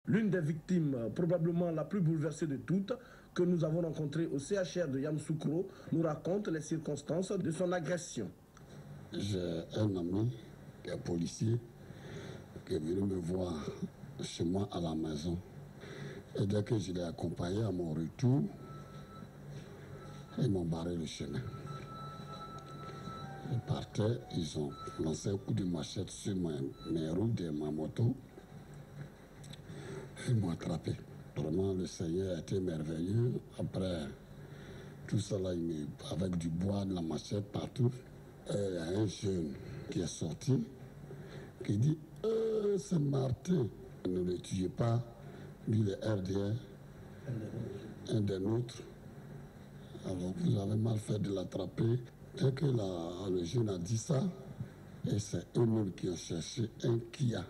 L'une des victimes, probablement la plus bouleversée de toutes, que nous avons rencontrée au CHR de Yamoussoukro, nous raconte les circonstances de son agression. J'ai un ami qui est policier qui est venu me voir chez moi à la maison. Et dès que je l'ai accompagné à mon retour, ils m'ont barré le chemin. Ils partaient, ils ont lancé un coup de machette sur mes roues de ma moto. Ils m'ont attrapé. Vraiment, le Seigneur a été merveilleux. Après tout cela, avec du bois, de la machette partout. Et il y a un jeune qui est sorti, qui dit « c'est Martin, ne le tuez pas, lui le RDR, un des nôtres. Alors vous avez mal fait de l'attraper. » Dès que le jeune a dit ça, et c'est eux-mêmes qui ont cherché un Kia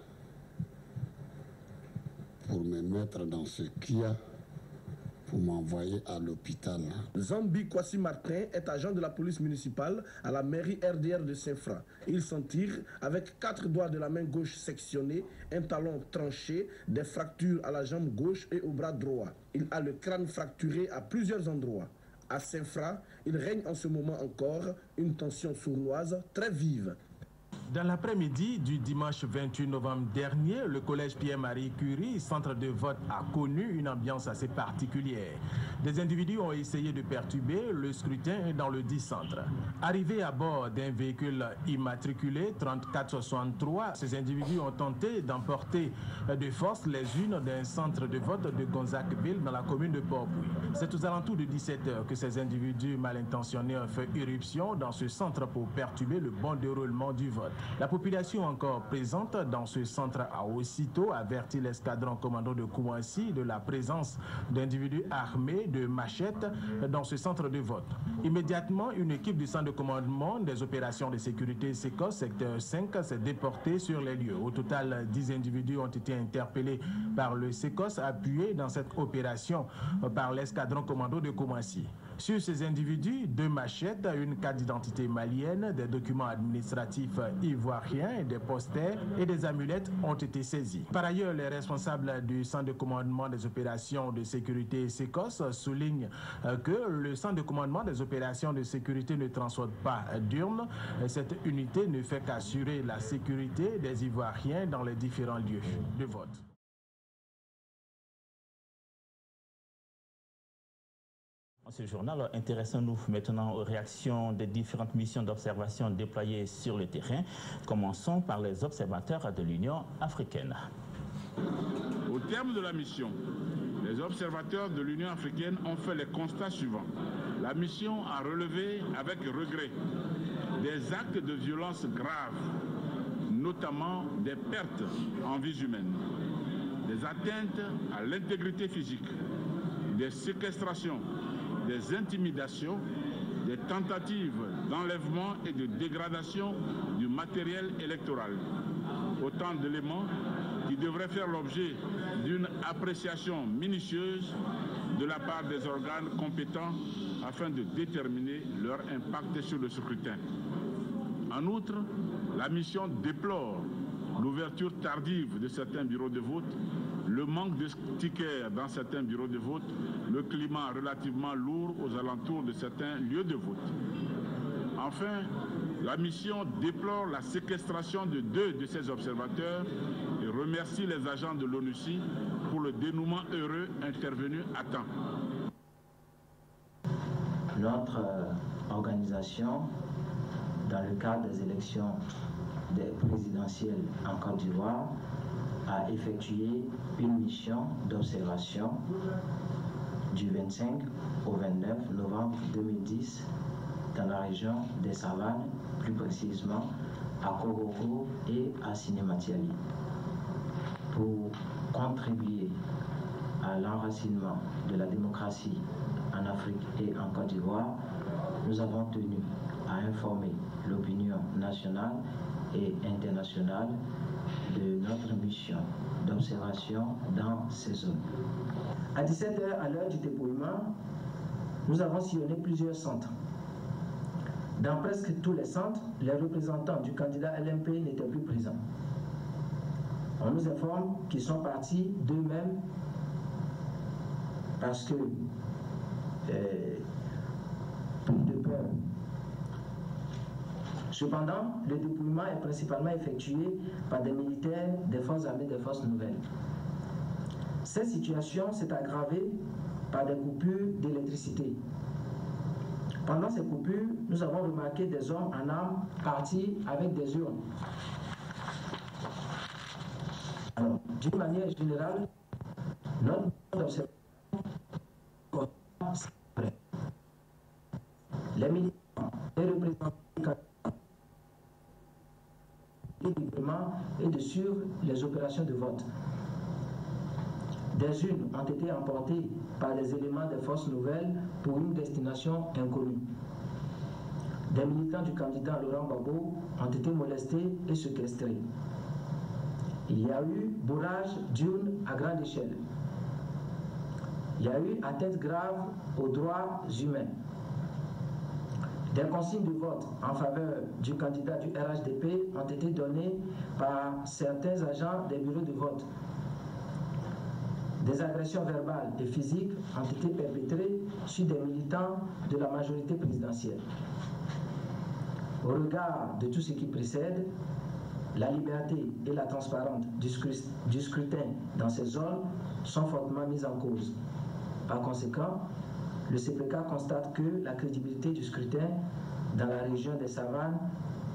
pour me mettre dans ce Kia pour m'envoyer à l'hôpital. Zambi Kwasi Martin est agent de la police municipale à la mairie RDR de Saint-Fra. Il s'en tire avec 4 doigts de la main gauche sectionnés, un talon tranché, des fractures à la jambe gauche et au bras droit. Il a le crâne fracturé à plusieurs endroits. À Saint-Fra, il règne en ce moment encore une tension sournoise très vive. Dans l'après-midi du dimanche 28 novembre dernier, le collège Pierre-Marie Curie, centre de vote, a connu une ambiance assez particulière. Des individus ont essayé de perturber le scrutin dans le dit centre. Arrivés à bord d'un véhicule immatriculé 3463, ces individus ont tenté d'emporter de force les urnes d'un centre de vote de Gonzagueville dans la commune de Port-Bouilly. C'est aux alentours de 17 h que ces individus mal intentionnés ont fait irruption dans ce centre pour perturber le bon déroulement du vote. La population encore présente dans ce centre a aussitôt averti l'escadron commando de Koumassi de la présence d'individus armés de machettes dans ce centre de vote. Immédiatement, une équipe du centre de commandement des opérations de sécurité SECOS, secteur 5, s'est déportée sur les lieux. Au total, 10 individus ont été interpellés par le SECOS, appuyé dans cette opération par l'escadron commando de Koumassi. Sur ces individus, 2 machettes, une carte d'identité malienne, des documents administratifs ivoiriens, des posters et des amulettes ont été saisis. Par ailleurs, les responsables du centre de commandement des opérations de sécurité SECOS soulignent que le centre de commandement des opérations de sécurité ne transporte pas d'urnes. Cette unité ne fait qu'assurer la sécurité des Ivoiriens dans les différents lieux de vote. Ce journal, intéressons-nous maintenant aux réactions des différentes missions d'observation déployées sur le terrain. Commençons par les observateurs de l'Union africaine. Au terme de la mission, les observateurs de l'Union africaine ont fait les constats suivants. La mission a relevé avec regret des actes de violence graves, notamment des pertes en vies humaines, des atteintes à l'intégrité physique, des séquestrations, des intimidations, des tentatives d'enlèvement et de dégradation du matériel électoral. Autant d'éléments qui devraient faire l'objet d'une appréciation minutieuse de la part des organes compétents afin de déterminer leur impact sur le scrutin. En outre, la mission déplore l'ouverture tardive de certains bureaux de vote, le manque de stickers dans certains bureaux de vote, le climat relativement lourd aux alentours de certains lieux de vote. Enfin, la mission déplore la séquestration de 2 de ses observateurs et remercie les agents de l'ONUCI pour le dénouement heureux intervenu à temps. Notre organisation, dans le cadre des élections présidentielles en Côte d'Ivoire, a effectué une mission d'observation du 25 au 29 novembre 2010 dans la région des Savanes, plus précisément à Koroko et à Sinématiali, pour contribuer à l'enracinement de la démocratie en Afrique et en Côte d'Ivoire. Nous avons tenu à informer l'opinion nationale et internationale de notre mission d'observation dans ces zones. À 17 h, à l'heure du dépouillement, nous avons sillonné plusieurs centres. Dans presque tous les centres, les représentants du candidat LMP n'étaient plus présents. On nous informe qu'ils sont partis d'eux-mêmes parce que, pris de peur. Cependant, le dépouillement est principalement effectué par des militaires des forces armées des forces nouvelles. Cette situation s'est aggravée par des coupures d'électricité. Pendant ces coupures, nous avons remarqué des hommes en armes partis avec des urnes. Alors, d'une manière générale, notre observation, les militants, les représentants et de suivre les opérations de vote. Des urnes ont été emportées par les éléments des forces nouvelles pour une destination inconnue. Des militants du candidat Laurent Gbagbo ont été molestés et séquestrés. Il y a eu bourrage d'urnes à grande échelle. Il y a eu atteinte grave aux droits humains. Des consignes de vote en faveur du candidat du RHDP ont été données par certains agents des bureaux de vote. Des agressions verbales et physiques ont été perpétrées sur des militants de la majorité présidentielle. Au regard de tout ce qui précède, la liberté et la transparence du scrutin dans ces zones sont fortement mises en cause. Par conséquent, le CPK constate que la crédibilité du scrutin dans la région des Savanes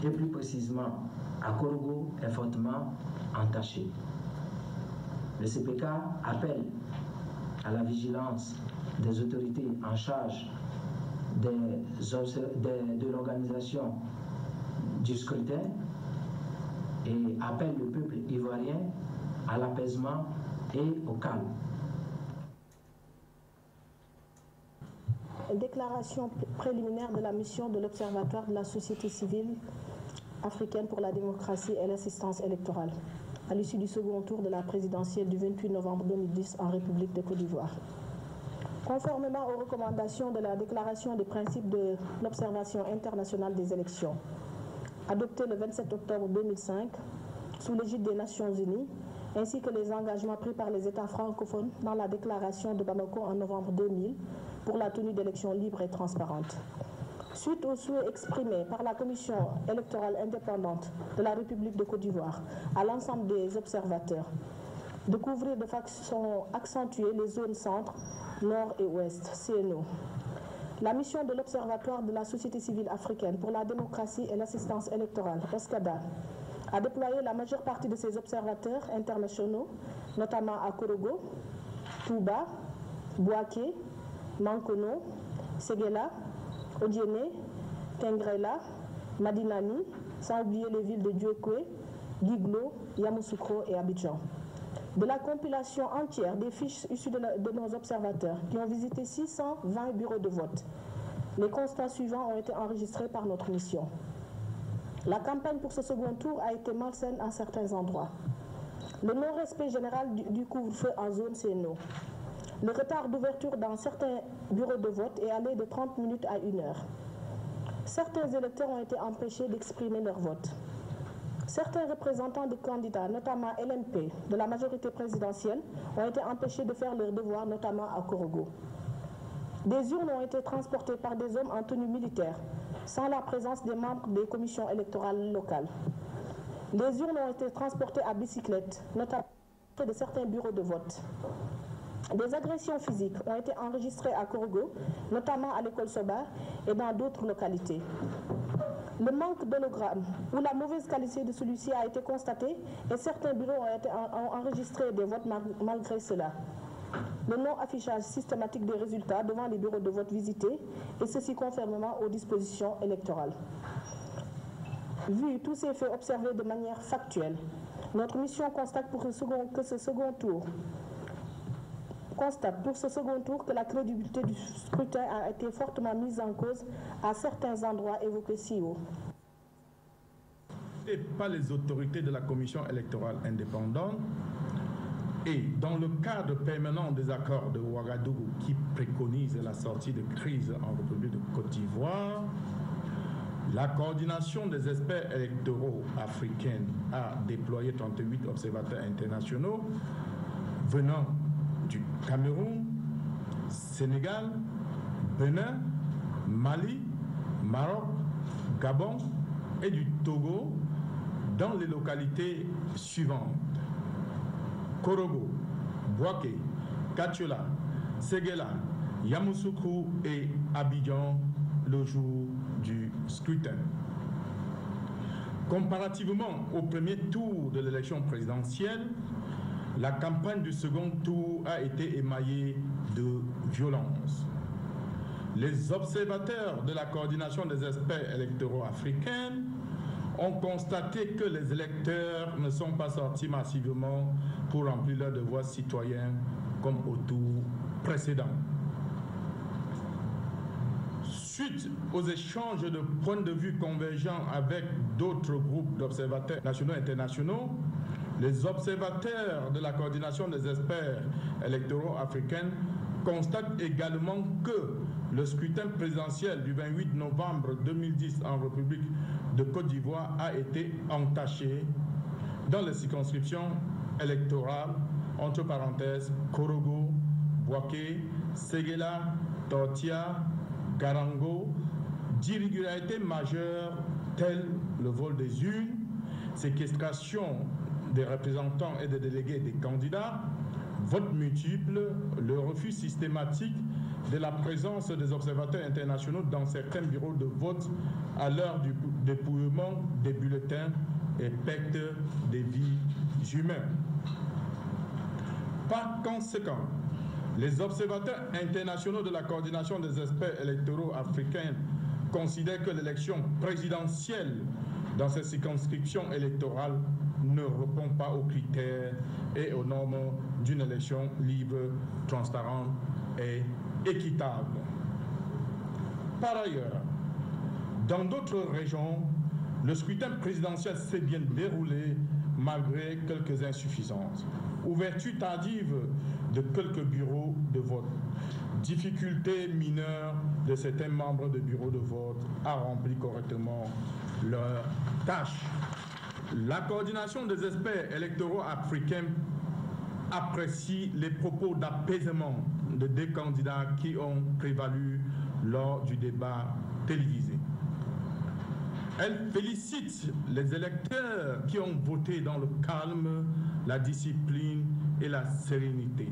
et plus précisément à Korogo est fortement entachée. Le CPK appelle à la vigilance des autorités en charge de l'organisation du scrutin et appelle le peuple ivoirien à l'apaisement et au calme. Déclaration préliminaire de la mission de l'Observatoire de la société civile africaine pour la démocratie et l'assistance électorale, à l'issue du second tour de la présidentielle du 28 novembre 2010 en République de Côte d'Ivoire. Conformément aux recommandations de la Déclaration des principes de l'observation internationale des élections, adoptée le 27 octobre 2005 sous l'égide des Nations Unies, ainsi que les engagements pris par les États francophones dans la déclaration de Bamako en novembre 2000 pour la tenue d'élections libres et transparentes. Suite aux souhaits exprimés par la Commission électorale indépendante de la République de Côte d'Ivoire à l'ensemble des observateurs de couvrir de façon accentuée les zones centre, nord et ouest, CNO. La mission de l'Observatoire de la société civile africaine pour la démocratie et l'assistance électorale, OSCADA, a déployé la majeure partie de ses observateurs internationaux, notamment à Korogo, Touba, Bouaké, Mankono, Séguéla, Odiéné, Tengrela, Madinani, sans oublier les villes de Djouekoué, Guiglo, Yamoussoukro et Abidjan. De la compilation entière des fiches issues de nos observateurs qui ont visité 620 bureaux de vote, les constats suivants ont été enregistrés par notre mission. La campagne pour ce second tour a été malsaine à certains endroits. Le non-respect général du couvre-feu en zone CNO. Le retard d'ouverture dans certains bureaux de vote est allé de 30 minutes à 1 heure. Certains électeurs ont été empêchés d'exprimer leur vote. Certains représentants de candidats, notamment LNP, de la majorité présidentielle, ont été empêchés de faire leur devoir, notamment à Korogo. Des urnes ont été transportées par des hommes en tenue militaire, sans la présence des membres des commissions électorales locales. Les urnes ont été transportées à bicyclette, notamment de certains bureaux de vote. Des agressions physiques ont été enregistrées à Korogo, notamment à l'école Soba et dans d'autres localités. Le manque d'hologramme ou la mauvaise qualité de celui-ci a été constaté et certains bureaux ont enregistré des votes malgré cela. Le non-affichage systématique des résultats devant les bureaux de vote visités, et ceci conformément aux dispositions électorales. Vu tous ces faits observés de manière factuelle, notre mission constate pour ce second tour que la crédibilité du scrutin a été fortement mise en cause à certains endroits évoqués ci haut. Et pas les autorités de la commission électorale indépendante. Et dans le cadre permanent des accords de Ouagadougou qui préconise la sortie de crise en République de Côte d'Ivoire, La coordination des experts électoraux africains a déployé 38 observateurs internationaux venant du Cameroun, Sénégal, Bénin, Mali, Maroc, Gabon et du Togo dans les localités suivantes: Korogo, Bouaké, Katiola, Séguéla, Yamoussoukro et Abidjan le jour du scrutin. Comparativement au premier tour de l'élection présidentielle, la campagne du second tour a été émaillée de violence. Les observateurs de la coordination des experts électoraux africains ont constaté que les électeurs ne sont pas sortis massivement pour remplir leurs devoirs citoyens comme au tour précédent. Suite aux échanges de points de vue convergents avec d'autres groupes d'observateurs nationaux et internationaux, les observateurs de la coordination des experts électoraux africains constatent également que le scrutin présidentiel du 28 novembre 2010 en République de Côte d'Ivoire a été entaché dans les circonscriptions électorales, entre parenthèses, Korogo, Bouaké, Séguéla, Tortia, Garango, d'irrégularités majeures telles le vol des urnes, séquestration des représentants et des délégués des candidats, vote multiple, le refus systématique de la présence des observateurs internationaux dans certains bureaux de vote à l'heure du dépouillement des bulletins et perte des vies humaines. Par conséquent, les observateurs internationaux de la coordination des experts électoraux africains considèrent que l'élection présidentielle dans ces circonscriptions électorales ne répond pas aux critères et aux normes d'une élection libre, transparente et équitable. Par ailleurs, dans d'autres régions, le scrutin présidentiel s'est bien déroulé malgré quelques insuffisances. Ouverture tardive de quelques bureaux de vote, difficultés mineures de certains membres de bureaux de vote à remplir correctement leurs tâches. La coordination des experts électoraux africains apprécie les propos d'apaisement de deux candidats qui ont prévalu lors du débat télévisé. Elle félicite les électeurs qui ont voté dans le calme, la discipline et la sérénité.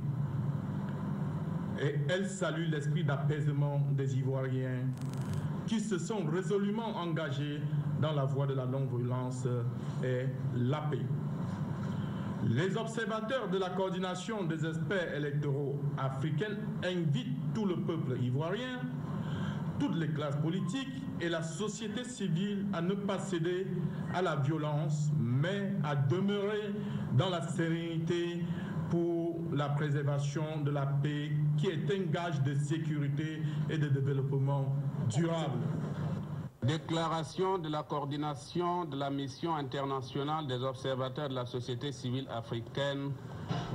Et elle salue l'esprit d'apaisement des Ivoiriens qui se sont résolument engagés dans la voie de la non-violence et la paix. Les observateurs de la coordination des experts électoraux africains invitent tout le peuple ivoirien, toutes les classes politiques et la société civile à ne pas céder à la violence, mais à demeurer dans la sérénité pour la préservation de la paix qui est un gage de sécurité et de développement durable. Déclaration de la coordination de la mission internationale des observateurs de la société civile africaine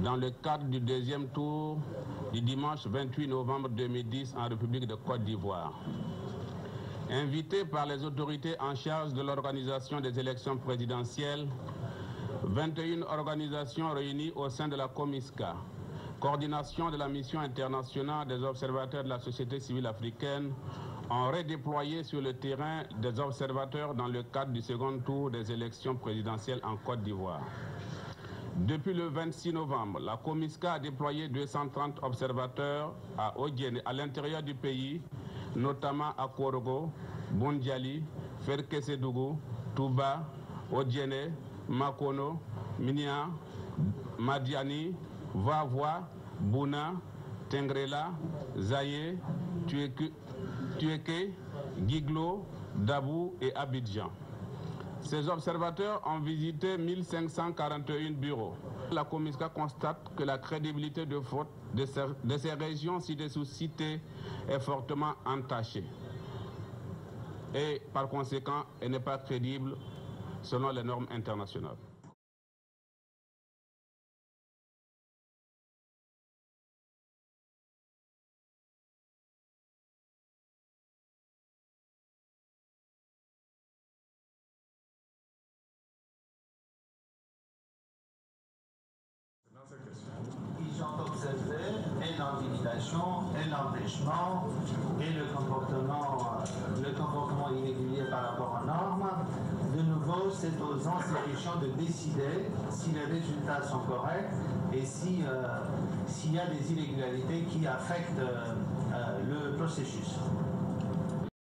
dans le cadre du deuxième tour du dimanche 28 novembre 2010 en République de Côte d'Ivoire. Invité par les autorités en charge de l'organisation des élections présidentielles, 21 organisations réunies au sein de la COMISCA, coordination de la mission internationale des observateurs de la société civile africaine, ont redéployé sur le terrain des observateurs dans le cadre du second tour des élections présidentielles en Côte d'Ivoire. Depuis le 26 novembre, la COMISCA a déployé 230 observateurs à l'intérieur du pays, notamment à Korogo, Bondjali, Ferkesedougou, Touba, Odjene, Makono, Minia, Madiani, Vavois, Bouna, Tengrela, Zaye, Tueke, Giglo, Dabou et Abidjan. Ces observateurs ont visité 1541 bureaux. La COMISCA constate que la crédibilité de vote de ces régions ci-dessous citées est fortement entachée. Et par conséquent, elle n'est pas crédible selon les normes internationales. l'intimidation et l'empêchement et le comportement irrégulier par rapport aux normes. De nouveau, c'est aux institutions de décider si les résultats sont corrects et s'il y a des irrégularités qui affectent le processus.